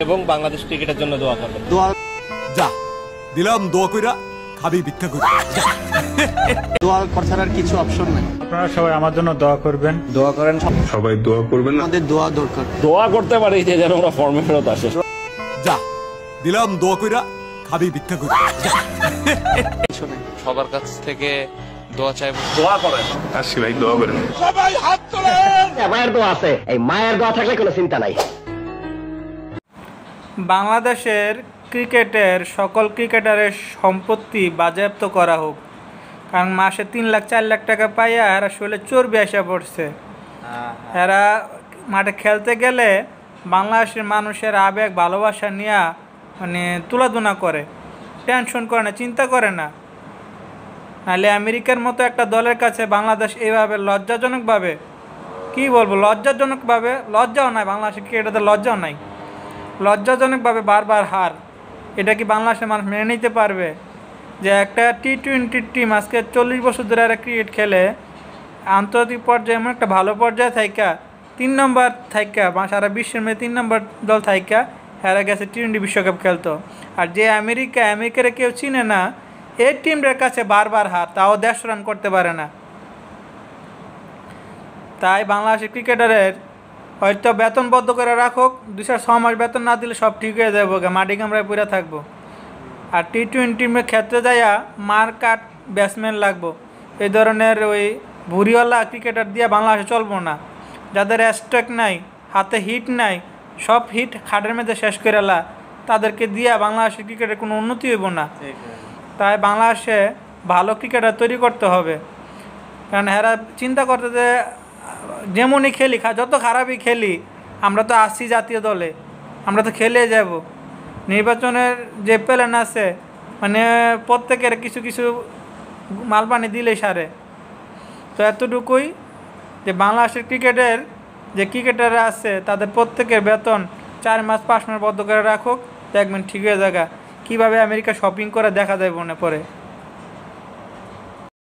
এবং বাংলাদেশ ক্রিকেটের জন্য দোয়া করবেন। দোয়া যা দিলাম, দোয়া কইরা খাবি ভিক্ষা কইরা। দোয়া ছাড়া আর কিছু অপশন নাই। আপনারা সবাই আমার জন্য দোয়া করবেন। দোয়া করেন, সবাই দোয়া করবেন। আমাদের দোয়া দরকার। দোয়া করতে পারি যে যেন আমরা ফর্মে ফেরত আসে। যা দিলাম, দোয়া কইরা খাবি ভিক্ষা কইরা। কিছু নাই। সবার কাছ থেকে দোয়া চাইবো। দোয়া করেন। আসি ভাই, দোয়া করেন। মায়ের দোয়া আছে, এই মায়ের দোয়া থাকলে কোনো চিন্তা নাই। বাংলাদেশের ক্রিকেটের সকল ক্রিকেটারের সম্পত্তি বাজেয়াপ্ত করা হোক, কারণ মাসে 3 লাখ 4 লাখ টাকা পাইয়া এরা আসলে চর্বি আসা পড়ছে। এরা মাঠে খেলতে গেলে বাংলাদেশের মানুষের আবেগ ভালোবাসা নিয়ে মানে তুলাধুনা করে, টেনশন করে না, চিন্তা করে না। নাহলে আমেরিকার মতো একটা দলের কাছে বাংলাদেশ এইভাবে লজ্জাজনকভাবে, কী বলবো, লজ্জাজনকভাবে, লজ্জাও নাই বাংলাদেশের ক্রিকেটারদের, লজ্জাও নাই, লজ্জাজনকভাবে বারবার হার। এটা কি বাংলাদেশের মানুষ মেনে নিতে পারবে যে একটা টি-20 টিম আজকে 40 বছর ধরে এরা ক্রিকেট খেলে, আন্তর্জাতিক পর্যায়ে এমন একটা ভালো পর্যায়ে থাইকা 3 নম্বর থাইকা সারা বিশ্বের মেয়ে 3 নম্বর দল থাইকা এরা গেছে টি-20 বিশ্বকাপ খেলতো। আর যে আমেরিকার কেউ চিনে না, এই টিমটার কাছে বারবার হার, তাও 150 রান করতে পারে না। তাই বাংলাদেশের ক্রিকেটারের হয়তো বেতন বদ্ধ করে রাখুক, 2-6 মাস বেতন না দিলে সব ঠিক হয়ে যাবো, মাটি কামড়ায় পড়ে থাকবো। আর টি-20 ক্ষেত্রে যাইয়া মার কাট ব্যাটসম্যান লাগবো, এই ধরনের ওই ভুরিওয়ালা ক্রিকেটার দিয়ে বাংলাদেশে চলবো না। যাদের স্ট্রাইক নাই, হাতে হিট নাই, সব হিট খাটের মধ্যে শেষ করে তাদেরকে দিয়া বাংলাদেশের ক্রিকেটের কোনো উন্নতি হইব না। তাই বাংলাদেশে ভালো ক্রিকেটার তৈরি করতে হবে, কারণ এরা চিন্তা করতে যে যেমনই খেলি, যত খারাপই খেলি, আমরা তো আসছি জাতীয় দলে, আমরা তো খেলে যাব। নির্বাচনের যে প্ল্যান আছে, মানে প্রত্যেকের কিছু কিছু মালপানি দিলেই সারে। তো এতটুকুই যে বাংলাদেশের ক্রিকেটের যে ক্রিকেটাররা আছে তাদের প্রত্যেকের বেতন 4 মাস 5 মাস বদ্ধ করে রাখুক, দেখবেন ঠিক হয়ে যাবে। কীভাবে আমেরিকা শপিং করে দেখা যাবে মনে পড়ে।